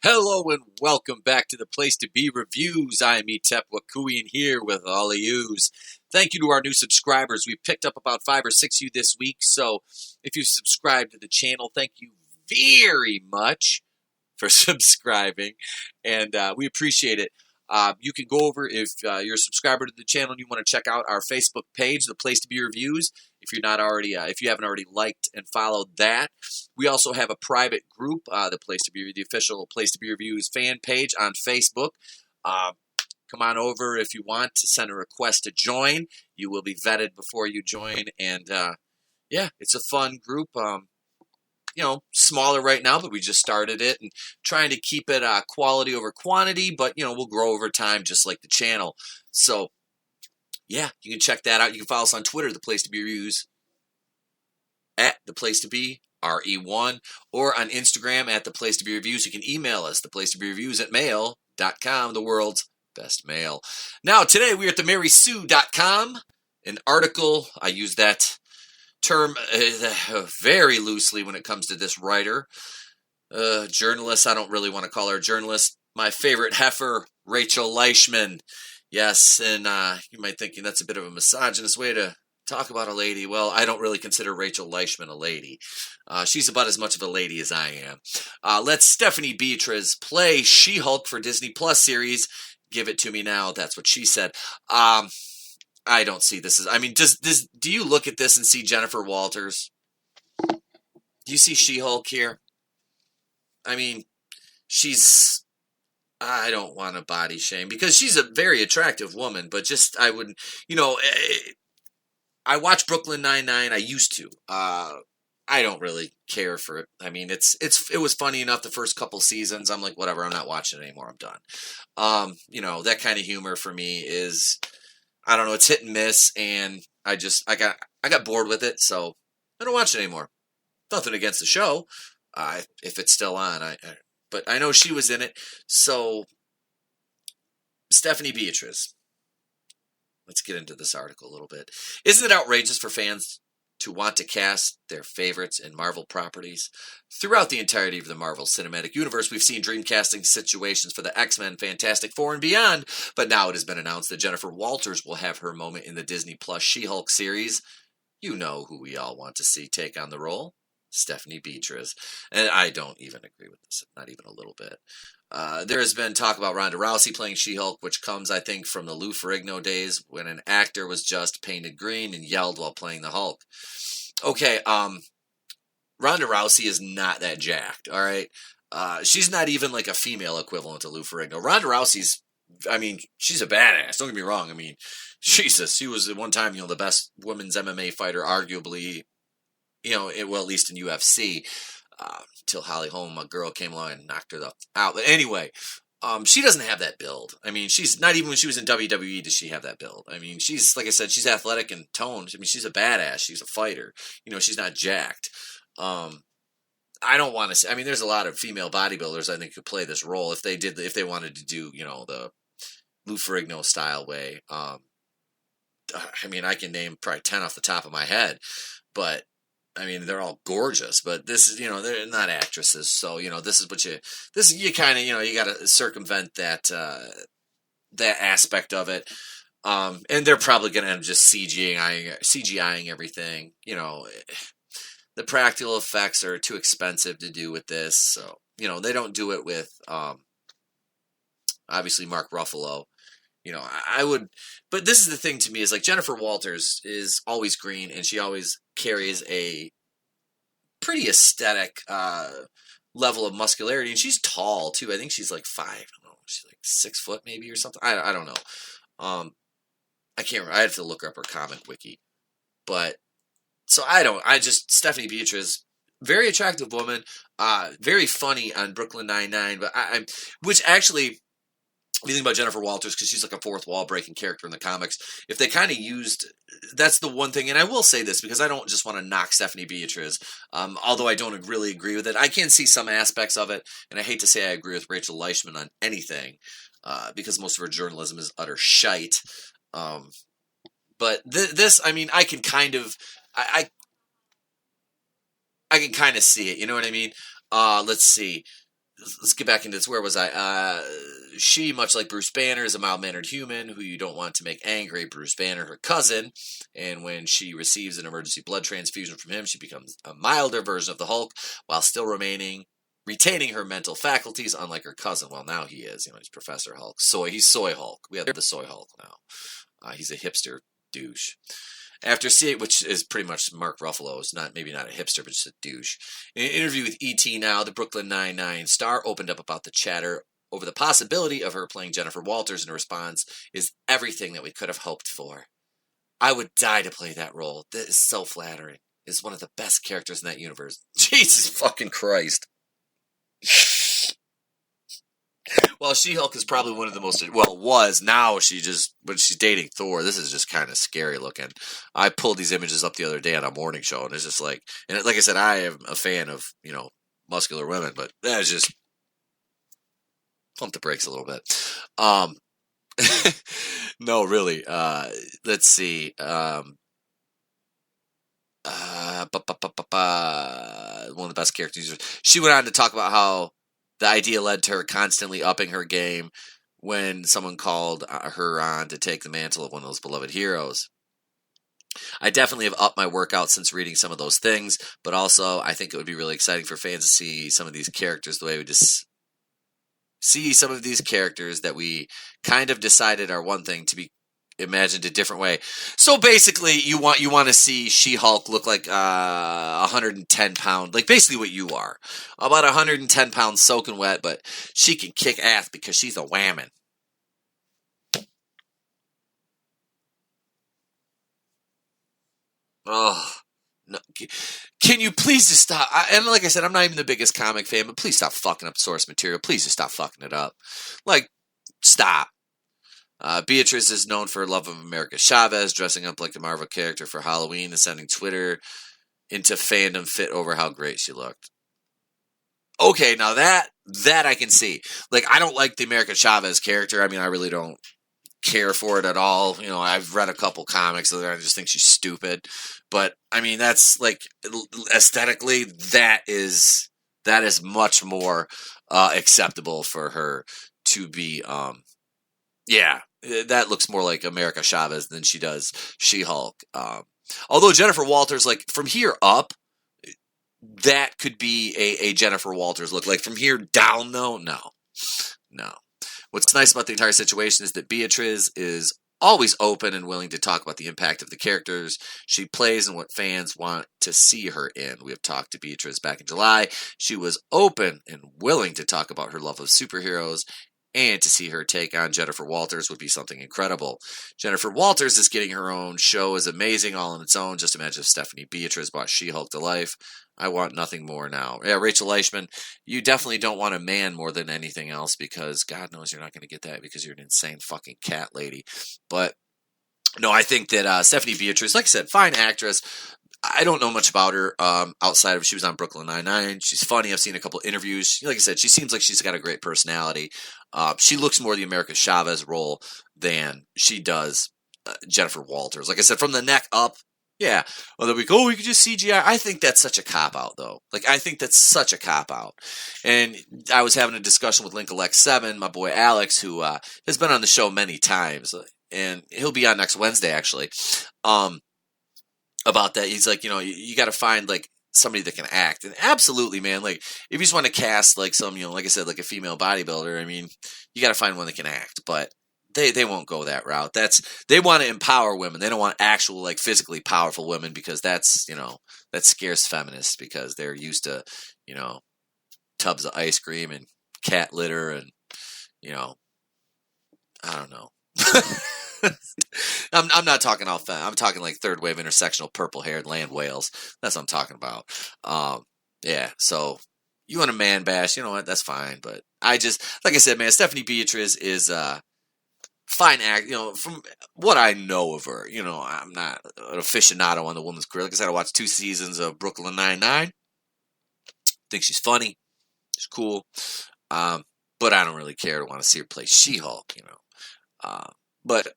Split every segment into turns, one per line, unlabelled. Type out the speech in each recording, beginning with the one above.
Hello and welcome back to the Place to Be Reviews. I'm Etep Wakuian here with all of yous. Thank you to our new subscribers. We picked up about 5 or 6 of you this week, so if you subscribe to the channel, thank you very much for subscribing, and we appreciate it. You can go over, if you're a subscriber to the channel and you want to check out our Facebook page, The Place to Be Reviews. If you haven't already liked and followed that, we also have a private group, the official Place to Be Reviews fan page on Facebook. Come on over if you want to send a request to join. You will be vetted before you join, and yeah, it's a fun group. Smaller right now, but we just started it and trying to keep it quality over quantity, but, we'll grow over time just like the channel. So, yeah, you can check that out. You can follow us on Twitter, The Place to Be Reviews, at The Place to Be, RE1, or on Instagram at The Place to Be Reviews. You can email us, theplacetobereviews@mail.com, the world's best mail. Now, today we are at the MSHEU.com, an article. I use that term very loosely when it comes to this writer. Journalist, I don't really want to call her a journalist. My favorite heifer, Rachel Leishman. Yes, and you might think that's a bit of a misogynist way to talk about a lady. Well, I don't really consider Rachel Leishman a lady. She's about as much of a lady as I am. Let Stephanie Beatriz play She-Hulk for Disney Plus series. Give it to me now. That's what she said. I don't see this as, do you look at this and see Jennifer Walters? Do you see She-Hulk here? I don't want to body shame because she's a very attractive woman, but I wouldn't, I watch Brooklyn Nine-Nine. I used to. I don't really care for it. It was funny enough the first couple seasons. I'm like, whatever, I'm not watching it anymore. I'm done. That kind of humor for me is, I don't know, it's hit and miss, and I got bored with it, so I don't watch it anymore. Nothing against the show, if it's still on. But I know she was in it. So, Stephanie Beatriz. Let's get into this article a little bit. Isn't it outrageous for fans to want to cast their favorites in Marvel properties? Throughout the entirety of the Marvel Cinematic Universe, we've seen dream casting situations for the X-Men, Fantastic Four, and beyond, but now it has been announced that Jennifer Walters will have her moment in the Disney Plus She-Hulk series. You know who we all want to see take on the role. Stephanie Beatriz. And I don't even agree with this, not even a little bit. There has been talk about Ronda Rousey playing She-Hulk, which comes, I think, from the Lou Ferrigno days when an actor was just painted green and yelled while playing the Hulk. Okay, Ronda Rousey is not that jacked, all right? She's not even like a female equivalent to Lou Ferrigno. Ronda Rousey's, she's a badass. Don't get me wrong. Jesus, she was at one time, the best women's MMA fighter, arguably, at least in UFC. Till Holly Holm, a girl, came along and knocked her out. But anyway, she doesn't have that build. She's not even when she was in WWE does she have that build. She's, like I said, she's athletic and toned. She's a badass. She's a fighter. She's not jacked. I don't want to say. There's a lot of female bodybuilders I think could play this role if they wanted to do, the Lou Ferrigno style way. I can name probably 10 off the top of my head, but they're all gorgeous, but this is, they're not actresses. So, this is what you kind of, you got to circumvent that aspect of it. And they're probably going to end up just CGIing everything. The practical effects are too expensive to do with this. So, they don't do it with, obviously Mark Ruffalo. I would, but this is the thing to me is like Jennifer Walters is always green and she always carries a pretty aesthetic level of muscularity, and she's tall too. I think she's like 5. I don't know, she's like 6 foot maybe or something. I don't know. I can't remember. I have to look her up her comic wiki. But so Stephanie Beatriz, very attractive woman, very funny on Brooklyn Nine-Nine, but which actually. If you think about Jennifer Walters, because she's like a fourth wall breaking character in the comics, if they kind of used, that's the one thing, and I will say this because I don't just want to knock Stephanie Beatriz, although I don't really agree with it. I can see some aspects of it, and I hate to say I agree with Rachel Leishman on anything, because most of her journalism is utter shite. But this, I can kind of, I can kind of see it, you know what I mean? Let's see. let's get back into this. Where was I? She, much like Bruce Banner, is a mild-mannered human who you don't want to make angry. Bruce Banner, her cousin, and when she receives an emergency blood transfusion from him, she becomes a milder version of the Hulk while still retaining her mental faculties, unlike her cousin. Well, now he is. He's Professor Hulk. He's Soy Hulk. We have the Soy Hulk now. He's a hipster douche. After seeing, which is pretty much Mark Ruffalo's, maybe not a hipster, but just a douche. In an interview with E.T. Now, the Brooklyn Nine-Nine star opened up about the chatter over the possibility of her playing Jennifer Walters, and her response is everything that we could have hoped for. I would die to play that role. That is so flattering. It's one of the best characters in that universe. Jesus fucking Christ. Well, She-Hulk is probably one of the most, was, now when she's dating Thor, this is just kind of scary looking. I pulled these images up the other day on a morning show, and it's just like I said, I am a fan of, muscular women, but that is just, pump the brakes a little bit. No, really, let's see, one of the best characters. She went on to talk about how the idea led to her constantly upping her game when someone called her on to take the mantle of one of those beloved heroes. I definitely have upped my workout since reading some of those things, but also I think it would be really exciting for fans to see some of these characters the way we just see some of these characters that we kind of decided are one thing to be imagined a different way. So basically, you want to see She-Hulk look like 110 pound, like basically what you are, about 110 pounds soaking wet, but she can kick ass because she's a whammon. Oh, no. Can you please just stop? And like I said, I'm not even the biggest comic fan, but please stop fucking up source material. Please just stop fucking it up. Like, stop. Beatriz is known for her love of America Chavez, dressing up like a Marvel character for Halloween and sending Twitter into fandom fit over how great she looked. Okay, now that I can see. Like, I don't like the America Chavez character. I mean, I really don't care for it at all. I've read a couple comics and I just think she's stupid. But I mean, that's like aesthetically, that is much more acceptable for her to be. Yeah, that looks more like America Chavez than she does She-Hulk. Although Jennifer Walters, like from here up, that could be a Jennifer Walters look. Like from here down, though, no. What's nice about the entire situation is that Beatriz is always open and willing to talk about the impact of the characters she plays and what fans want to see her in. We have talked to Beatriz back in July. She was open and willing to talk about her love of superheroes, and to see her take on Jennifer Walters would be something incredible. Jennifer Walters is getting her own show is amazing all on its own. Just imagine if Stephanie Beatriz brought She-Hulk to life. I want nothing more now. Yeah, Rachel Eichman, you definitely don't want a man more than anything else because God knows you're not going to get that because you're an insane fucking cat lady. But no, I think that Stephanie Beatriz, like I said, fine actress. I don't know much about her outside of she was on Brooklyn Nine-Nine. She's funny. I've seen a couple interviews. Like I said, she seems like she's got a great personality. She looks more the America Chavez role than she does Jennifer Walters. Like I said, from the neck up, yeah. Well, then we go, we could just CGI. I think that's such a cop-out, though. Like, I think that's such a cop-out. And I was having a discussion with Link11, my boy Alex, who has been on the show many times. And he'll be on next Wednesday, actually. About that. He's like, you got to find, like, somebody that can act. And absolutely, man, like, if you just want to cast, like, some, like I said, like a female bodybuilder, I mean, you got to find one that can act. But they won't go that route. They want to empower women. They don't want actual, like, physically powerful women because that's, that scares feminists because they're used to, tubs of ice cream and cat litter and, I don't know. I'm not talking all fat. I'm talking like third wave intersectional purple haired land whales. That's what I'm talking about. Yeah. So you want a man bash? You know what? That's fine. But I just, like I said, man, Stephanie Beatriz is fine act. From what I know of her, I'm not an aficionado on the woman's career. Like I said, I watched 2 seasons of Brooklyn Nine-Nine. Think she's funny. She's cool. But I don't really care to want to see her play She-Hulk. But,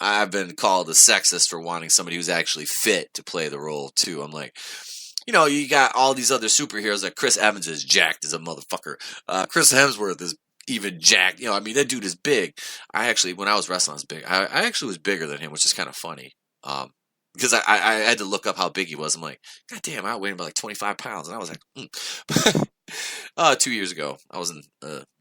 I've been called a sexist for wanting somebody who's actually fit to play the role, too. I'm like, you got all these other superheroes. Like Chris Evans is jacked as a motherfucker. Chris Hemsworth is even jacked. I mean, that dude is big. When I was wrestling, I was big. I actually was bigger than him, which is kind of funny. Because I had to look up how big he was. I'm like, God damn, I weighed him by like 25 pounds. And I was like, 2 years ago, I was in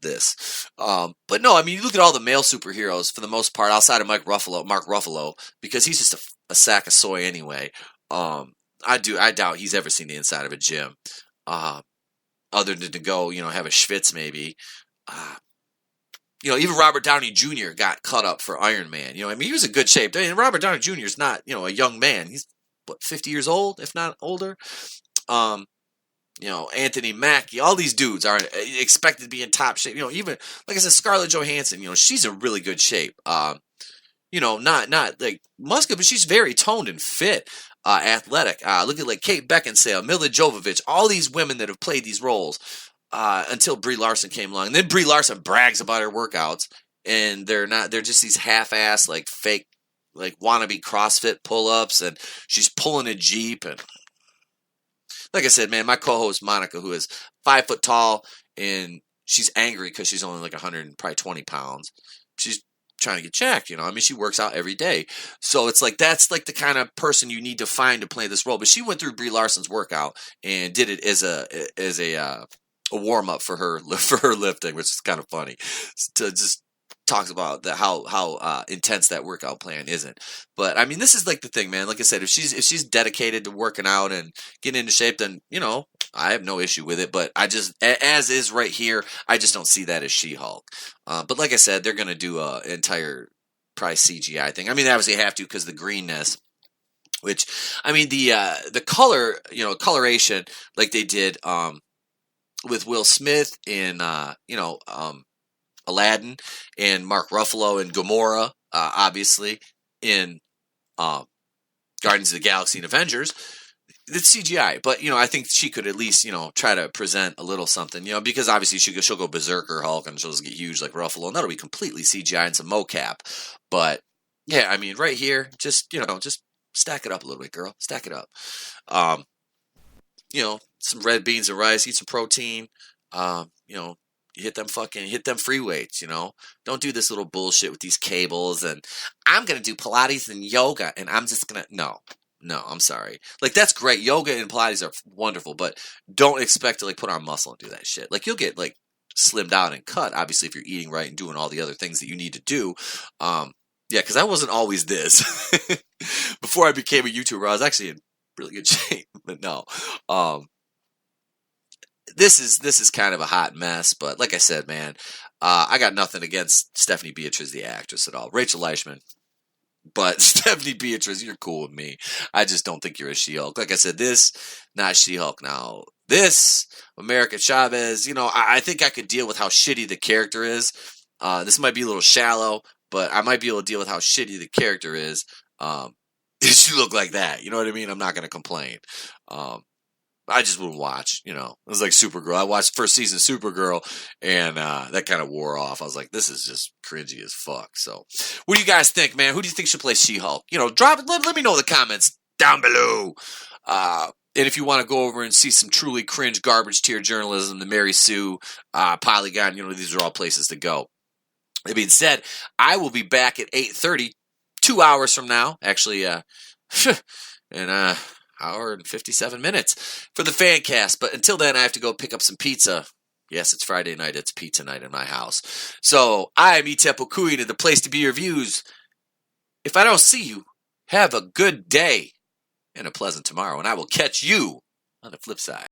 this. But no, I mean, you look at all the male superheroes, for the most part, outside of Mark Ruffalo, because he's just a sack of soy anyway. I doubt he's ever seen the inside of a gym. Other than to go, have a schwitz maybe. Even Robert Downey Jr. got cut up for Iron Man. I mean, he was in good shape. I mean, Robert Downey Jr. is not, a young man. He's, 50 years old, if not older. Anthony Mackie, all these dudes are expected to be in top shape. Even, like I said, Scarlett Johansson, she's in really good shape. Not like muscular, but she's very toned and fit, athletic. Look at like Kate Beckinsale, Mila Jovovich, all these women that have played these roles. Until Brie Larson came along. And then Brie Larson brags about her workouts, and they're just these half-ass, like, fake, like, wannabe CrossFit pull-ups, and she's pulling a Jeep, and like I said, man, my co-host Monica, who is 5 foot tall, and she's angry because she's only like 120 pounds. She's trying to get jacked, I mean, she works out every day. So it's like, that's like the kind of person you need to find to play this role. But she went through Brie Larson's workout and did it as a warm up for her lifting, which is kind of funny. To just talks about how intense that workout plan isn't. But I mean, this is like the thing, man. Like I said, if she's dedicated to working out and getting into shape, then I have no issue with it. But I just, as is right here, I just don't see that as She-Hulk. But like I said, they're gonna do a entire probably CGI thing. I mean, they obviously have to because the greenness. Which, I mean, the color, coloration like they did with Will Smith in Aladdin, and Mark Ruffalo and Gamora, obviously in Guardians of the Galaxy and Avengers. It's CGI, but I think she could at least try to present a little something, because obviously she'll go Berserker Hulk and she'll just get huge like Ruffalo, and that'll be completely CGI and some mocap. But yeah, I mean, right here, just stack it up a little bit, girl. Stack it up. Some red beans and rice, eat some protein. You hit them free weights, Don't do this little bullshit with these cables and I'm going to do Pilates and yoga and I'm just going to, no, I'm sorry. Like, that's great. Yoga and Pilates are wonderful, but don't expect to like put on muscle and do that shit. Like, you'll get like slimmed out and cut, obviously, if you're eating right and doing all the other things that you need to do. Yeah, because I wasn't always this. Before I became a YouTuber, I was actually in really good shape, but no. This is kind of a hot mess, but like I said, man, I got nothing against Stephanie Beatriz, the actress, at all. Rachel Leishman. But Stephanie Beatriz, you're cool with me. I just don't think you're a She-Hulk. Like I said, this, not She-Hulk. Now, this, America Chavez, I think I could deal with how shitty the character is. This might be a little shallow, but I might be able to deal with how shitty the character is. If she looked like that, you know what I mean? I'm not going to complain. I just wouldn't watch, It was like Supergirl. I watched the first season of Supergirl, and that kind of wore off. I was like, this is just cringy as fuck. So, what do you guys think, man? Who do you think should play She-Hulk? Drop it. Let me know in the comments down below. And if you want to go over and see some truly cringe garbage tier journalism, the Mary Sue, Polygon, these are all places to go. That being said, I will be back at 8:30, 2 hours from now. Actually, and hour and 57 minutes for the fan cast. But until then, I have to go pick up some pizza. Yes, it's Friday night. It's pizza night in my house. So I'm Itepo Kuin, and the place to be reviews. If I don't see you, have a good day and a pleasant tomorrow, and I will catch you on the flip side.